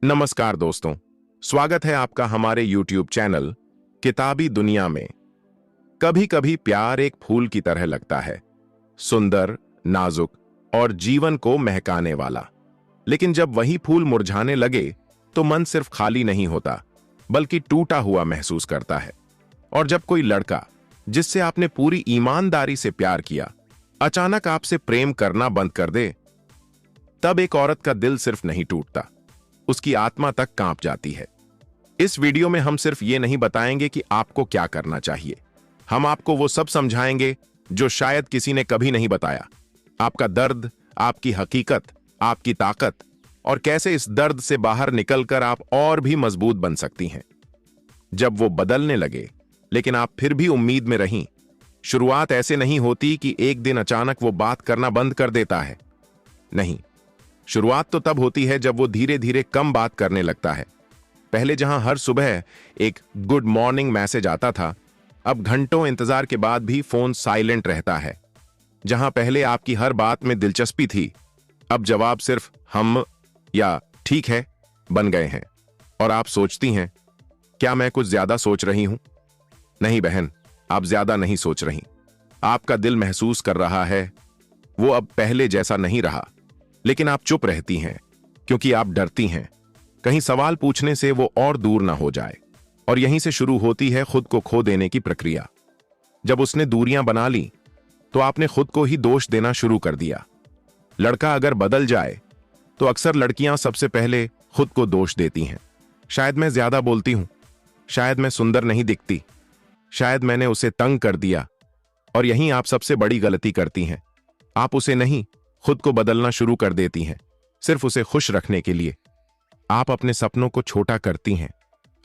नमस्कार दोस्तों, स्वागत है आपका हमारे YouTube चैनल किताबी दुनिया में। कभी कभी प्यार एक फूल की तरह लगता है, सुंदर, नाजुक और जीवन को महकाने वाला। लेकिन जब वही फूल मुरझाने लगे तो मन सिर्फ खाली नहीं होता, बल्कि टूटा हुआ महसूस करता है। और जब कोई लड़का जिससे आपने पूरी ईमानदारी से प्यार किया अचानक आपसे प्रेम करना बंद कर दे, तब एक औरत का दिल सिर्फ नहीं टूटता, उसकी आत्मा तक कांप जाती है। इस वीडियो में हम सिर्फ ये नहीं बताएंगे कि आपको क्या करना चाहिए, हम आपको वो सब समझाएंगे जो शायद किसी ने कभी नहीं बताया। आपका दर्द, आपकी हकीकत, आपकी ताकत, और कैसे इस दर्द से बाहर निकलकर आप और भी मजबूत बन सकती हैं। जब वो बदलने लगे लेकिन आप फिर भी उम्मीद में रहीं। शुरुआत ऐसे नहीं होती कि एक दिन अचानक वो बात करना बंद कर देता है। नहीं, शुरुआत तो तब होती है जब वो धीरे धीरे कम बात करने लगता है। पहले जहां हर सुबह एक गुड मॉर्निंग मैसेज आता था, अब घंटों इंतजार के बाद भी फोन साइलेंट रहता है। जहां पहले आपकी हर बात में दिलचस्पी थी, अब जवाब सिर्फ हम या ठीक है बन गए हैं। और आप सोचती हैं, क्या मैं कुछ ज्यादा सोच रही हूं? नहीं बहन, आप ज्यादा नहीं सोच रही। आपका दिल महसूस कर रहा है वो अब पहले जैसा नहीं रहा। लेकिन आप चुप रहती हैं क्योंकि आप डरती हैं कहीं सवाल पूछने से वो और दूर ना हो जाए। और यहीं से शुरू होती है खुद को खो देने की प्रक्रिया। जब उसने दूरियां बना ली तो आपने खुद को ही दोष देना शुरू कर दिया। लड़का अगर बदल जाए तो अक्सर लड़कियां सबसे पहले खुद को दोष देती हैं। शायद मैं ज्यादा बोलती हूं, शायद मैं सुंदर नहीं दिखती, शायद मैंने उसे तंग कर दिया। और यहीं आप सबसे बड़ी गलती करती हैं। आप उसे नहीं, खुद को बदलना शुरू कर देती हैं, सिर्फ उसे खुश रखने के लिए। आप अपने सपनों को छोटा करती हैं,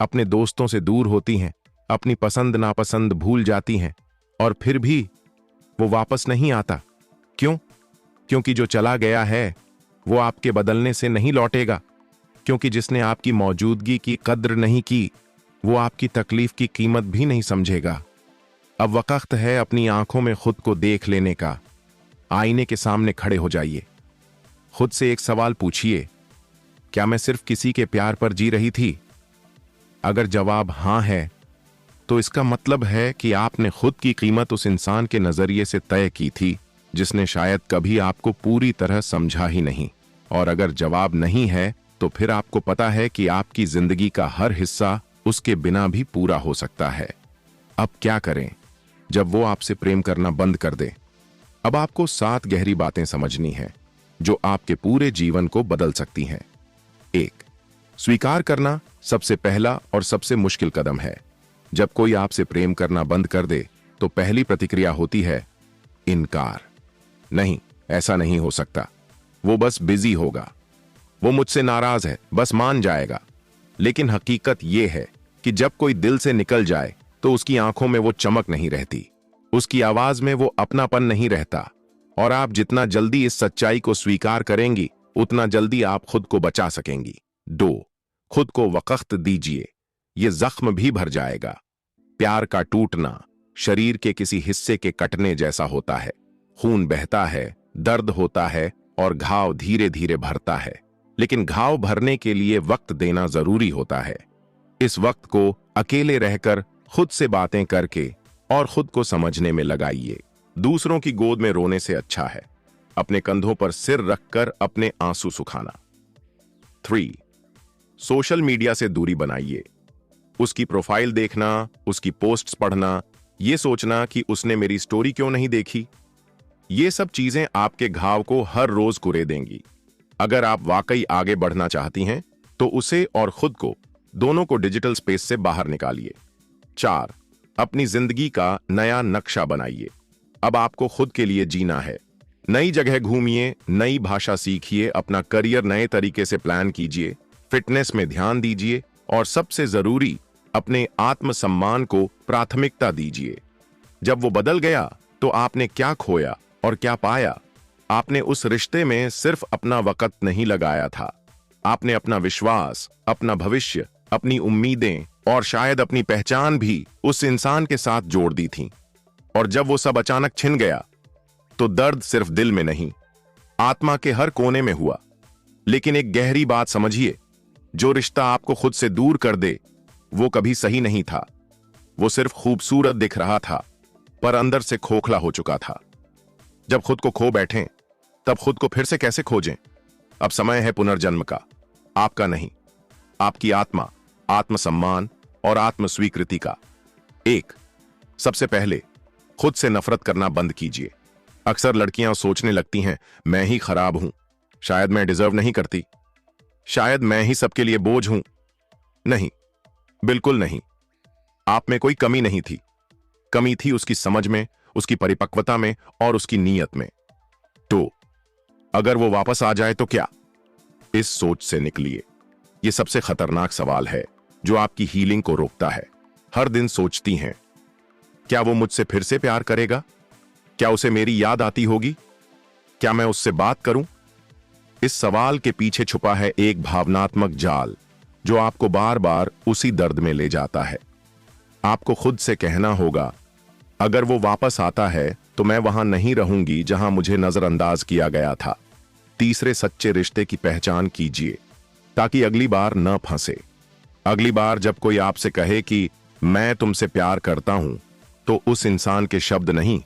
अपने दोस्तों से दूर होती हैं, अपनी पसंद नापसंद भूल जाती हैं। और फिर भी वो वापस नहीं आता। क्यों? क्योंकि जो चला गया है वो आपके बदलने से नहीं लौटेगा। क्योंकि जिसने आपकी मौजूदगी की कद्र नहीं की, वो आपकी तकलीफ की कीमत भी नहीं समझेगा। अब वक्त है अपनी आंखों में खुद को देख लेने का। आईने के सामने खड़े हो जाइए, खुद से एक सवाल पूछिए, क्या मैं सिर्फ किसी के प्यार पर जी रही थी? अगर जवाब हां है तो इसका मतलब है कि आपने खुद की कीमत उस इंसान के नजरिए से तय की थी जिसने शायद कभी आपको पूरी तरह समझा ही नहीं। और अगर जवाब नहीं है तो फिर आपको पता है कि आपकी जिंदगी का हर हिस्सा उसके बिना भी पूरा हो सकता है। अब क्या करें जब वो आपसे प्रेम करना बंद कर दे? अब आपको 7 गहरी बातें समझनी हैं जो आपके पूरे जीवन को बदल सकती हैं। 1. स्वीकार करना सबसे पहला और सबसे मुश्किल कदम है। जब कोई आपसे प्रेम करना बंद कर दे तो पहली प्रतिक्रिया होती है इनकार। नहीं, ऐसा नहीं हो सकता, वो बस बिजी होगा, वो मुझसे नाराज है, बस मान जाएगा। लेकिन हकीकत यह है कि जब कोई दिल से निकल जाए तो उसकी आंखों में वो चमक नहीं रहती, उसकी आवाज में वो अपनापन नहीं रहता। और आप जितना जल्दी इस सच्चाई को स्वीकार करेंगी उतना जल्दी आप खुद को बचा सकेंगी। 2. खुद को वक्त दीजिए, ये जख्म भी भर जाएगा। प्यार का टूटना शरीर के किसी हिस्से के कटने जैसा होता है। खून बहता है, दर्द होता है और घाव धीरे धीरे भरता है। लेकिन घाव भरने के लिए वक्त देना जरूरी होता है। इस वक्त को अकेले रहकर, खुद से बातें करके और खुद को समझने में लगाइए। दूसरों की गोद में रोने से अच्छा है अपने कंधों पर सिर रखकर अपने आंसू सुखाना। 3. सोशल मीडिया से दूरी बनाइए। उसकी प्रोफाइल देखना, उसकी पोस्ट्स पढ़ना, ये सोचना कि उसने मेरी स्टोरी क्यों नहीं देखी, ये सब चीजें आपके घाव को हर रोज कुरे देंगी। अगर आप वाकई आगे बढ़ना चाहती हैं तो उसे और खुद को, दोनों को डिजिटल स्पेस से बाहर निकालिए। 4. अपनी जिंदगी का नया नक्शा बनाइए। अब आपको खुद के लिए जीना है। नई जगह घूमिए, नई भाषा सीखिए, अपना करियर नए तरीके से प्लान कीजिए, फिटनेस में ध्यान दीजिए और सबसे जरूरी अपने आत्मसम्मान को प्राथमिकता दीजिए। जब वो बदल गया तो आपने क्या खोया और क्या पाया? आपने उस रिश्ते में सिर्फ अपना वक्त नहीं लगाया था, आपने अपना विश्वास, अपना भविष्य, अपनी उम्मीदें और शायद अपनी पहचान भी उस इंसान के साथ जोड़ दी थी। और जब वो सब अचानक छिन गया तो दर्द सिर्फ दिल में नहीं, आत्मा के हर कोने में हुआ। लेकिन एक गहरी बात समझिए, जो रिश्ता आपको खुद से दूर कर दे वो कभी सही नहीं था। वो सिर्फ खूबसूरत दिख रहा था पर अंदर से खोखला हो चुका था। जब खुद को खो बैठें तब खुद को फिर से कैसे खोजें? अब समय है पुनर्जन्म का, आपका नहीं, आपकी आत्मा, आत्मसम्मान और आत्मस्वीकृति का। एक, सबसे पहले खुद से नफरत करना बंद कीजिए। अक्सर लड़कियां सोचने लगती हैं, मैं ही खराब हूं, शायद मैं डिजर्व नहीं करती, शायद मैं ही सबके लिए बोझ हूं। नहीं, बिल्कुल नहीं। आप में कोई कमी नहीं थी। कमी थी उसकी समझ में, उसकी परिपक्वता में और उसकी नीयत में। तो अगर वो वापस आ जाए तो क्या? इस सोच से निकलिए। यह सबसे खतरनाक सवाल है जो आपकी हीलिंग को रोकता है। हर दिन सोचती हैं, क्या वो मुझसे फिर से प्यार करेगा? क्या उसे मेरी याद आती होगी? क्या मैं उससे बात करूं? इस सवाल के पीछे छुपा है एक भावनात्मक जाल जो आपको बार बार उसी दर्द में ले जाता है। आपको खुद से कहना होगा, अगर वो वापस आता है तो मैं वहां नहीं रहूंगी जहां मुझे नजरअंदाज किया गया था। तीसरे सच्चे रिश्ते की पहचान कीजिए ताकि अगली बार न फंसे। अगली बार जब कोई आपसे कहे कि मैं तुमसे प्यार करता हूं तो उस इंसान के शब्द नहीं,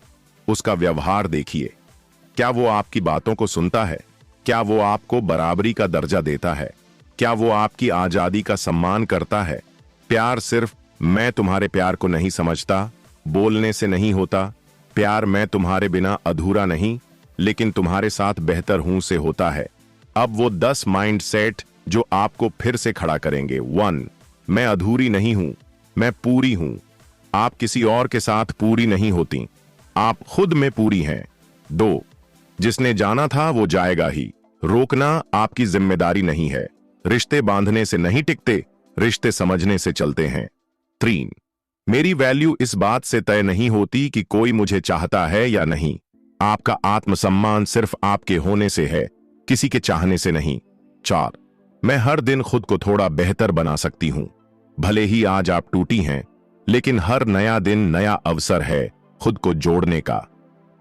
उसका व्यवहार देखिए। क्या वो आपकी बातों को सुनता है? क्या वो आपको बराबरी का दर्जा देता है? क्या वो आपकी आजादी का सम्मान करता है? प्यार सिर्फ मैं तुम्हारे प्यार को नहीं समझता बोलने से नहीं होता। प्यार मैं तुम्हारे बिना अधूरा नहीं लेकिन तुम्हारे साथ बेहतर हूं से होता है। अब वो 10 माइंडसेट जो आपको फिर से खड़ा करेंगे। 1, मैं अधूरी नहीं हूं, मैं पूरी हूं। आप किसी और के साथ पूरी नहीं होती, आप खुद में पूरी हैं। 2, जिसने जाना था वो जाएगा ही, रोकना आपकी जिम्मेदारी नहीं है। रिश्ते बांधने से नहीं टिकते, रिश्ते समझने से चलते हैं। 3, मेरी वैल्यू इस बात से तय नहीं होती कि कोई मुझे चाहता है या नहीं। आपका आत्मसम्मान सिर्फ आपके होने से है, किसी के चाहने से नहीं। 4, मैं हर दिन खुद को थोड़ा बेहतर बना सकती हूं। भले ही आज आप टूटी हैं लेकिन हर नया दिन नया अवसर है खुद को जोड़ने का।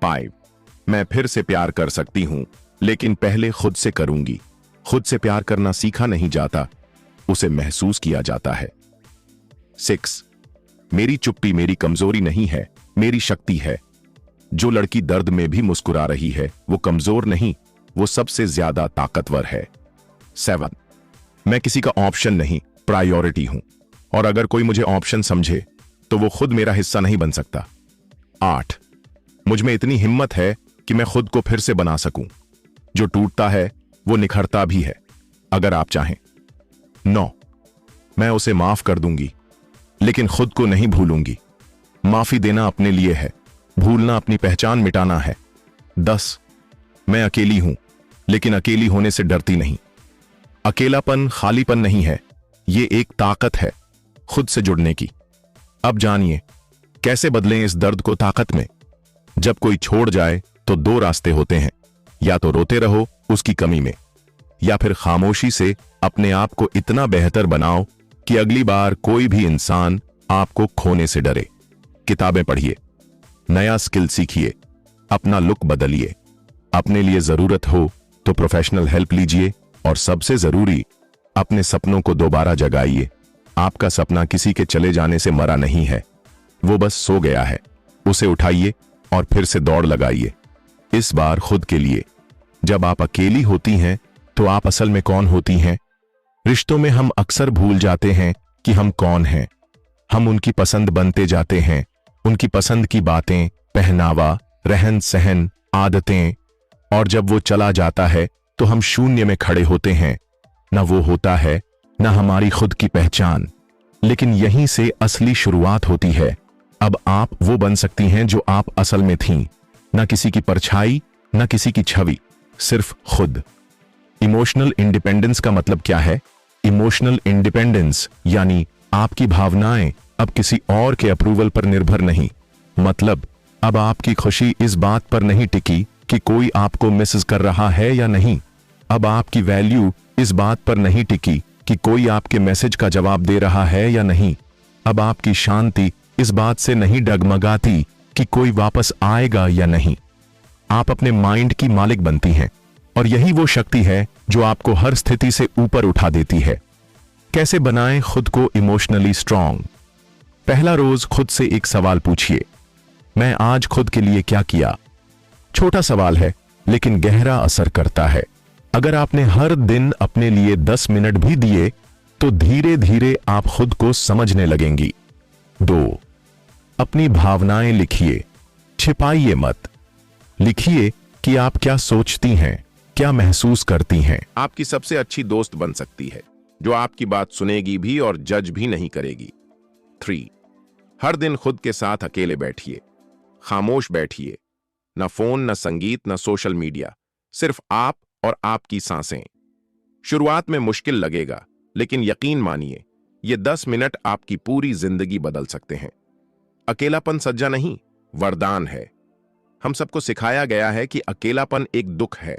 5, मैं फिर से प्यार कर सकती हूं लेकिन पहले खुद से करूंगी। खुद से प्यार करना सीखा नहीं जाता, उसे महसूस किया जाता है। 6, मेरी चुप्पी मेरी कमजोरी नहीं है, मेरी शक्ति है। जो लड़की दर्द में भी मुस्कुरा रही है वो कमजोर नहीं, वो सबसे ज्यादा ताकतवर है। 7, मैं किसी का ऑप्शन नहीं, प्रायोरिटी हूं और अगर कोई मुझे ऑप्शन समझे तो वो खुद मेरा हिस्सा नहीं बन सकता। 8, मुझ में इतनी हिम्मत है कि मैं खुद को फिर से बना सकूं। जो टूटता है वो निखरता भी है अगर आप चाहें। 9, मैं उसे माफ कर दूंगी लेकिन खुद को नहीं भूलूंगी। माफी देना अपने लिए है, भूलना अपनी पहचान मिटाना है। 10, मैं अकेली हूं लेकिन अकेली होने से डरती नहीं। अकेलापन खालीपन नहीं है, ये एक ताकत है खुद से जुड़ने की। अब जानिए कैसे बदलें इस दर्द को ताकत में। जब कोई छोड़ जाए तो 2 रास्ते होते हैं, या तो रोते रहो उसकी कमी में या फिर खामोशी से अपने आप को इतना बेहतर बनाओ कि अगली बार कोई भी इंसान आपको खोने से डरे। किताबें पढ़िए, नया स्किल सीखिए, अपना लुक बदलिए। अपने लिए जरूरत हो तो प्रोफेशनल हेल्प लीजिए और सबसे जरूरी, अपने सपनों को दोबारा जगाइए। आपका सपना किसी के चले जाने से मरा नहीं है, वो बस सो गया है। उसे उठाइए और फिर से दौड़ लगाइए, इस बार खुद के लिए। जब आप अकेली होती हैं तो आप असल में कौन होती हैं? रिश्तों में हम अक्सर भूल जाते हैं कि हम कौन हैं। हम उनकी पसंद बनते जाते हैं, उनकी पसंद की बातें, पहनावा, रहन सहन, आदतें, और जब वो चला जाता है तो हम शून्य में खड़े होते हैं। ना वो होता है ना हमारी खुद की पहचान। लेकिन यहीं से असली शुरुआत होती है। अब आप वो बन सकती हैं जो आप असल में थीं, ना किसी की परछाई, ना किसी की छवि, सिर्फ खुद। इमोशनल इंडिपेंडेंस का मतलब क्या है? इमोशनल इंडिपेंडेंस यानी आपकी भावनाएं अब किसी और के अप्रूवल पर निर्भर नहीं। मतलब अब आपकी खुशी इस बात पर नहीं टिकी कि कोई आपको मैसेज कर रहा है या नहीं। अब आपकी वैल्यू इस बात पर नहीं टिकी कि कोई आपके मैसेज का जवाब दे रहा है या नहीं। अब आपकी शांति इस बात से नहीं डगमगाती कि कोई वापस आएगा या नहीं। आप अपने माइंड की मालिक बनती हैं और यही वो शक्ति है जो आपको हर स्थिति से ऊपर उठा देती है। कैसे बनाएं खुद को इमोशनली स्ट्रांग। पहला रोज खुद से एक सवाल पूछिए, मैं आज खुद के लिए क्या किया। छोटा सवाल है लेकिन गहरा असर करता है। अगर आपने हर दिन अपने लिए 10 मिनट भी दिए तो धीरे धीरे आप खुद को समझने लगेंगी। 2, अपनी भावनाएं लिखिए, छिपाइए मत। लिखिए कि आप क्या सोचती हैं, क्या महसूस करती हैं। आपकी सबसे अच्छी दोस्त बन सकती है, जो आपकी बात सुनेगी भी और जज भी नहीं करेगी। 3, हर दिन खुद के साथ अकेले बैठिए, खामोश बैठिए, न फोन, न संगीत, न सोशल मीडिया, सिर्फ आप और आपकी सांसें। शुरुआत में मुश्किल लगेगा, लेकिन यकीन मानिए ये 10 मिनट आपकी पूरी जिंदगी बदल सकते हैं। अकेलापन सज्जा नहीं, वरदान है। हम सबको सिखाया गया है कि अकेलापन एक दुख है,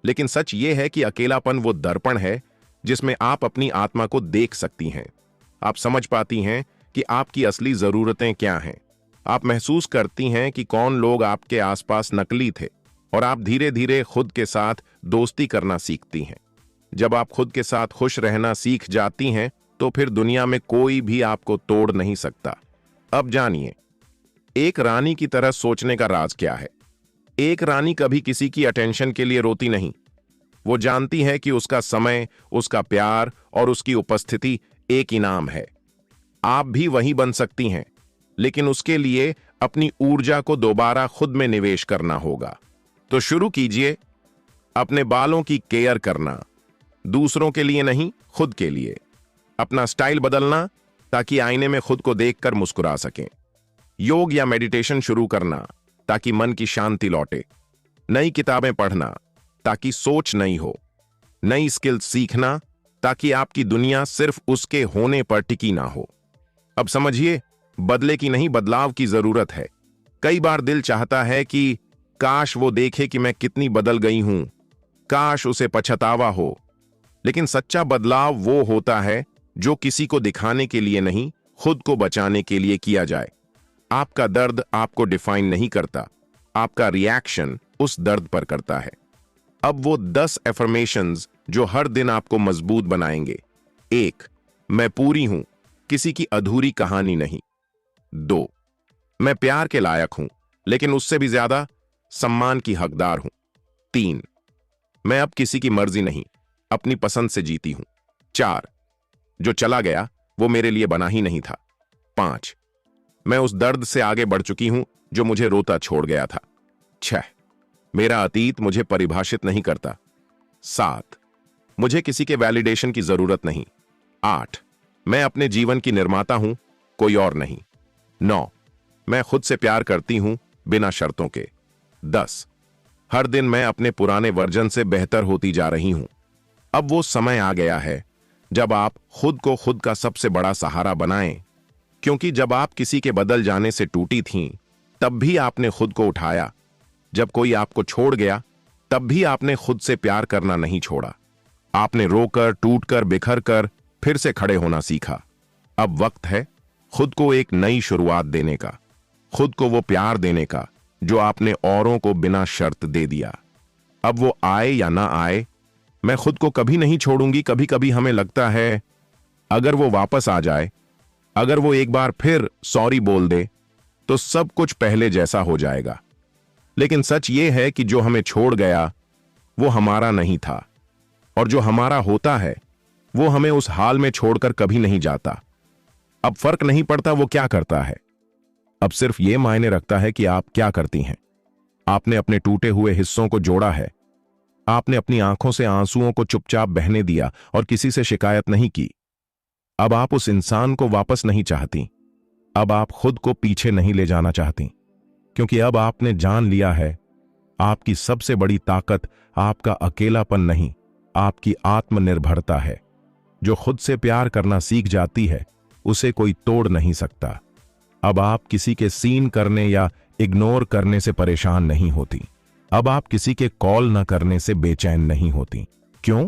लेकिन सच ये है कि अकेलापन वो दर्पण है जिसमें आप अपनी आत्मा को देख सकती हैं। आप समझ पाती हैं कि आपकी असली जरूरतें क्या हैं। आप महसूस करती हैं कि कौन लोग आपके आसपास नकली थे, और आप धीरे धीरे खुद के साथ दोस्ती करना सीखती हैं। जब आप खुद के साथ खुश रहना सीख जाती हैं तो फिर दुनिया में कोई भी आपको तोड़ नहीं सकता। अब जानिए, एक रानी की तरह सोचने का राज क्या है। एक रानी कभी किसी की अटेंशन के लिए रोती नहीं। वो जानती है कि उसका समय, उसका प्यार और उसकी उपस्थिति एक इनाम है। आप भी वही बन सकती हैं, लेकिन उसके लिए अपनी ऊर्जा को दोबारा खुद में निवेश करना होगा। तो शुरू कीजिए अपने बालों की केयर करना, दूसरों के लिए नहीं, खुद के लिए। अपना स्टाइल बदलना ताकि आईने में खुद को देखकर मुस्कुरा सकें। योग या मेडिटेशन शुरू करना ताकि मन की शांति लौटे। नई किताबें पढ़ना ताकि सोच नई हो। नई स्किल सीखना ताकि आपकी दुनिया सिर्फ उसके होने पर टिकी ना हो। अब समझिए, बदले की नहीं, बदलाव की जरूरत है। कई बार दिल चाहता है कि काश वो देखे कि मैं कितनी बदल गई हूं, काश उसे पछतावा हो। लेकिन सच्चा बदलाव वो होता है जो किसी को दिखाने के लिए नहीं, खुद को बचाने के लिए किया जाए। आपका दर्द आपको डिफाइन नहीं करता, आपका रिएक्शन उस दर्द पर करता है। अब वो 10 एफर्मेशंस जो हर दिन आपको मजबूत बनाएंगे। 1, मैं पूरी हूं, किसी की अधूरी कहानी नहीं। 2, मैं प्यार के लायक हूं, लेकिन उससे भी ज्यादा सम्मान की हकदार हूं। 3, मैं अब किसी की मर्जी नहीं, अपनी पसंद से जीती हूं। 4, जो चला गया वो मेरे लिए बना ही नहीं था। 5, मैं उस दर्द से आगे बढ़ चुकी हूं जो मुझे रोता छोड़ गया था। 6, मेरा अतीत मुझे परिभाषित नहीं करता। 7, मुझे किसी के वैलिडेशन की जरूरत नहीं। 8, मैं अपने जीवन की निर्माता हूं, कोई और नहीं। 9, मैं खुद से प्यार करती हूं बिना शर्तों के। 10, हर दिन मैं अपने पुराने वर्जन से बेहतर होती जा रही हूं। अब वो समय आ गया है जब आप खुद को खुद का सबसे बड़ा सहारा बनाएं, क्योंकि जब आप किसी के बदल जाने से टूटी थीं, तब भी आपने खुद को उठाया। जब कोई आपको छोड़ गया, तब भी आपने खुद से प्यार करना नहीं छोड़ा। आपने रोकर, टूटकर, बिखर कर फिर से खड़े होना सीखा। अब वक्त है खुद को एक नई शुरुआत देने का, खुद को वो प्यार देने का जो आपने औरों को बिना शर्त दे दिया। अब वो आए या ना आए, मैं खुद को कभी नहीं छोड़ूंगी। कभी कभी हमें लगता है अगर वो वापस आ जाए, अगर वो एक बार फिर सॉरी बोल दे, तो सब कुछ पहले जैसा हो जाएगा। लेकिन सच ये है कि जो हमें छोड़ गया वो हमारा नहीं था, और जो हमारा होता है वो हमें उस हाल में छोड़कर कभी नहीं जाता। अब फर्क नहीं पड़ता वो क्या करता है, अब सिर्फ ये मायने रखता है कि आप क्या करती हैं। आपने अपने टूटे हुए हिस्सों को जोड़ा है, आपने अपनी आंखों से आंसुओं को चुपचाप बहने दिया और किसी से शिकायत नहीं की। अब आप उस इंसान को वापस नहीं चाहती, अब आप खुद को पीछे नहीं ले जाना चाहती, क्योंकि अब आपने जान लिया है आपकी सबसे बड़ी ताकत आपका अकेलापन नहीं, आपकी आत्मनिर्भरता है। जो खुद से प्यार करना सीख जाती है उसे कोई तोड़ नहीं सकता। अब आप किसी के सीन करने या इग्नोर करने से परेशान नहीं होती। अब आप किसी के कॉल न करने से बेचैन नहीं होती। क्यों?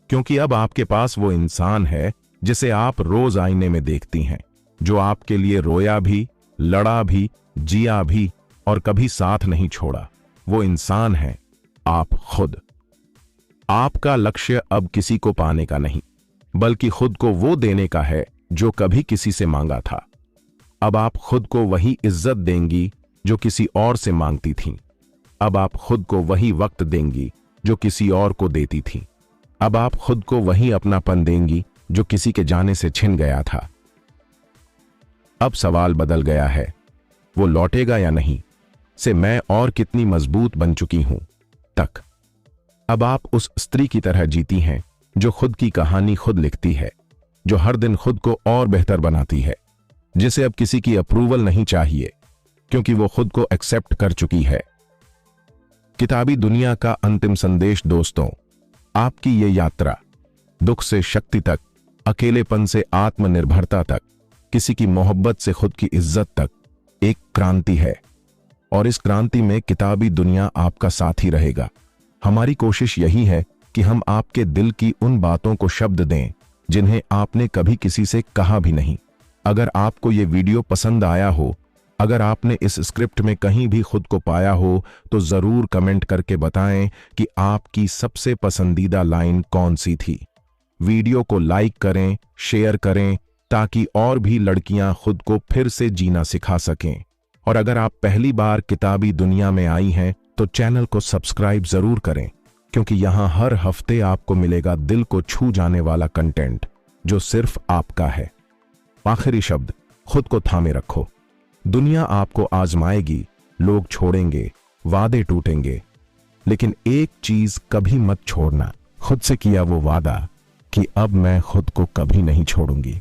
क्योंकि अब आपके पास वो इंसान है जिसे आप रोज आईने में देखती हैं, जो आपके लिए रोया भी, लड़ा भी, जिया भी और कभी साथ नहीं छोड़ा। वो इंसान है आप खुद। आपका लक्ष्य अब किसी को पाने का नहीं, बल्कि खुद को वो देने का है जो कभी किसी से मांगा था। अब आप खुद को वही इज्जत देंगी जो किसी और से मांगती थीं। अब आप खुद को वही वक्त देंगी जो किसी और को देती थीं। अब आप खुद को वही अपनापन देंगी जो किसी के जाने से छिन गया था। अब सवाल बदल गया है, वो लौटेगा या नहीं से मैं और कितनी मजबूत बन चुकी हूं तक। अब आप उस स्त्री की तरह जीती हैं जो खुद की कहानी खुद लिखती है, जो हर दिन खुद को और बेहतर बनाती है, जिसे अब किसी की अप्रूवल नहीं चाहिए क्योंकि वो खुद को एक्सेप्ट कर चुकी है। किताबी दुनिया का अंतिम संदेश दोस्तों, आपकी ये यात्रा दुख से शक्ति तक, अकेलेपन से आत्मनिर्भरता तक, किसी की मोहब्बत से खुद की इज्जत तक एक क्रांति है और इस क्रांति में किताबी दुनिया आपका साथी रहेगा। हमारी कोशिश यही है कि हम आपके दिल की उन बातों को शब्द दें जिन्हें आपने कभी किसी से कहा भी नहीं। अगर आपको ये वीडियो पसंद आया हो, अगर आपने इस स्क्रिप्ट में कहीं भी खुद को पाया हो, तो जरूर कमेंट करके बताएं कि आपकी सबसे पसंदीदा लाइन कौन सी थी। वीडियो को लाइक करें, शेयर करें ताकि और भी लड़कियां खुद को फिर से जीना सिखा सकें। और अगर आप पहली बार किताबी दुनिया में आई हैं तो चैनल को सब्सक्राइब जरूर करें, क्योंकि यहां हर हफ्ते आपको मिलेगा दिल को छू जाने वाला कंटेंट जो सिर्फ आपका है। आखिरी शब्द, खुद को थामे रखो। दुनिया आपको आजमाएगी, लोग छोड़ेंगे, वादे टूटेंगे, लेकिन एक चीज कभी मत छोड़ना, खुद से किया वो वादा कि अब मैं खुद को कभी नहीं छोड़ूंगी।